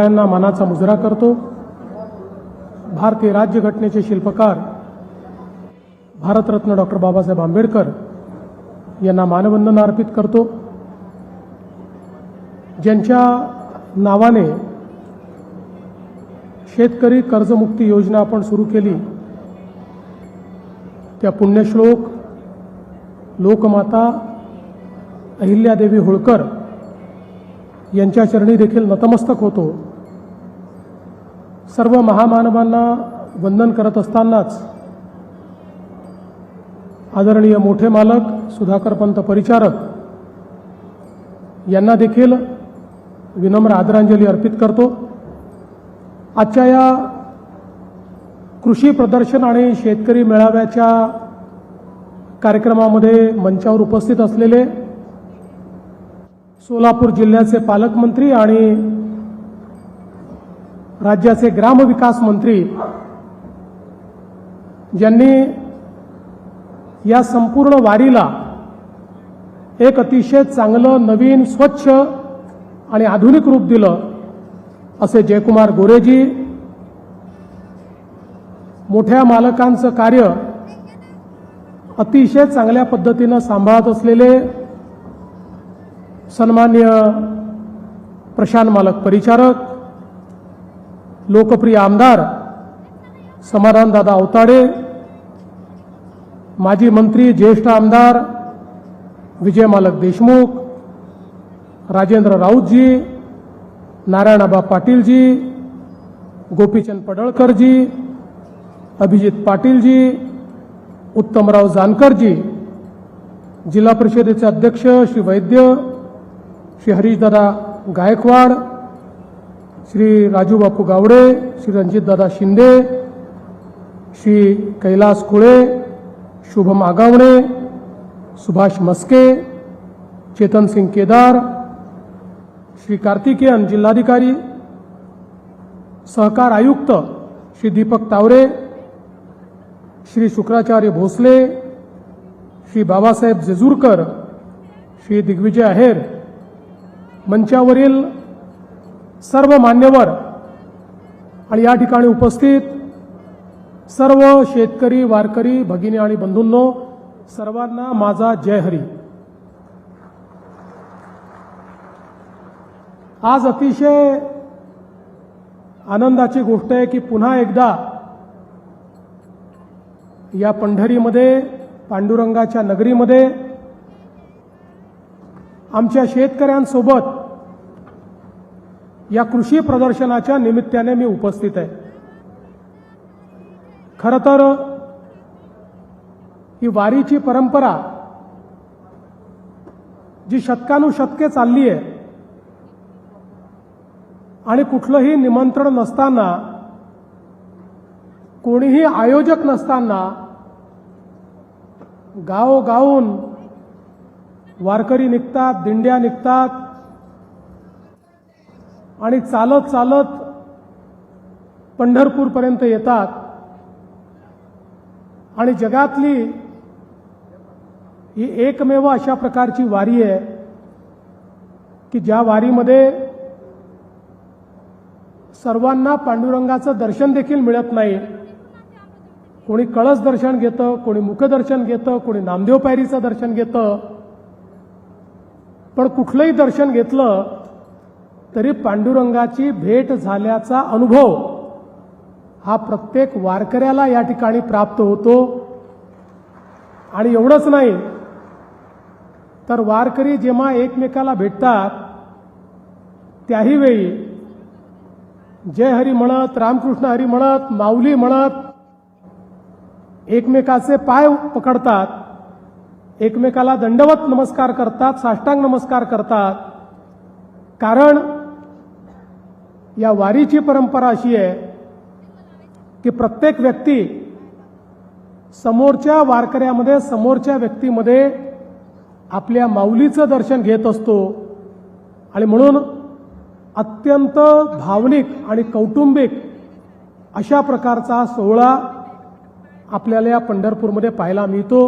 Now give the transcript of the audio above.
यांना मानाचा मुजरा करतो। भारतीय राज्यघटनेचे शिल्पकार भारतरत्न डॉक्टर बाबासाहेब आंबेडकर यांना मानवंदना अर्पित करतो। ज्यांच्या नावाने शेतकरी कर्जमुक्ती योजना आपण सुरू केली, त्या पुण्यश्लोक लोकमाता अहिल्यादेवी होळकर यांच्या चरणी देखील नतमस्तक होतो। सर्व महामानवांना वंदन करत असतानाच आदरणीय मोठे मालक सुधाकर पंत परिचारक यांना देखील विनम्र आदरांजली अर्पित करतो। आजच्या या कृषी प्रदर्शन आणि शेतकरी मेळाव्याच्या कार्यक्रमामध्ये मंचावर उपस्थित असलेले सोलापूर जिल्ह्याचे पालकमंत्री आणि राज्याचे ग्रामविकास मंत्री, ज्यांनी या संपूर्ण वारीला एक अतिशय चांगलं नवीन स्वच्छ आणि आधुनिक रूप दिलं, असे जयकुमार गोरेजी, मोठ्या मालकांचं कार्य अतिशय चांगल्या पद्धतीनं सांभाळत असलेले सन्माननीय प्रशांत मालक परिचारक, लोकप्रिय आमदार समाधानदादा अवताडे, माजी मंत्री ज्येष्ठ आमदार विजय मालक देशमुख, राजेंद्र राऊतजी, नारायणाबा पाटीलजी, गोपीचंद पडळकरजी, अभिजित पाटीलजी, उत्तमराव जानकरजी, जिल्हा परिषदेचे अध्यक्ष श्री वैद्य, श्री हरीशदादा गायकवाड, श्री राजूबापू गावडे, श्री रणजितदादा शिंदे, श्री कैलास कुळे, शुभम आगावणे, सुभाष मस्के, चेतन सिंग केदार, श्री कार्तिकेयन जिल्हाधिकारी, सहकार आयुक्त श्री दीपक तावरे, श्री शुक्राचार्य भोसले, श्री बाबासाहेब जेजूरकर, श्री दिग्विजय आहेर, मंचावरील सर्व मान्यवर आणि या ठिकाणी उपस्थित सर्व शेतकरी वारकरी भगिनी आणि बंधूंनो, सर्वांना माझा जय हरी। आज अतिशय आनंदाची गोष्ट आहे की पुन्हा एकदा या पंढरीमध्ये, पांडुरंगाच्या नगरीमध्ये आमच्या शेतकऱ्यांसोबत या कृषी प्रदर्शनाच्या निमित्ताने मी उपस्थित आहे। खरं तर ही वारीची परंपरा जी शतकानुशतके चालली आहे आणि कुठलंही निमंत्रण नसताना, कोणीही आयोजक नसताना गावोगावून वारकरी निघतात, दिंड्या निघतात आणि चालत चालत पंढरपूरपर्यंत येतात आणि जगातली ही एकमेव अशा प्रकारची वारी आहे की ज्या वारीमध्ये सर्वांना पांडुरंगाचं दर्शन देखील मिळत नाही। कोणी कळस दर्शन घेतं, कोणी मुखदर्शन घेतं, कोणी नामदेव पायरीचं दर्शन घेतं, पण कुठलंही दर्शन घेतलं तरी पांडुरंगाची भेट झाल्याचा अनुभव हा प्रत्येक वारकऱ्याला या ठिकाणी प्राप्त होतो। आणि एवढंच नाही तर वारकरी जेव्हा एकमेकाला भेटतात त्याही वेळी जय हरी म्हणत, रामकृष्ण हरी म्हणत, माऊली म्हणत एकमेकाचे पाय पकडतात, एकमेकाला दंडवत नमस्कार करतात, साष्टांग नमस्कार करतात। कारण या वारीची परंपरा अशी आहे की प्रत्येक व्यक्ती समोरच्या वारकऱ्यामध्ये, समोरच्या व्यक्तीमध्ये आपल्या माऊलीचं दर्शन घेत असतो आणि म्हणून अत्यंत भावनिक आणि कौटुंबिक अशा प्रकारचा सोहळा आपल्याला या पंढरपूरमध्ये पाहायला मिळतो।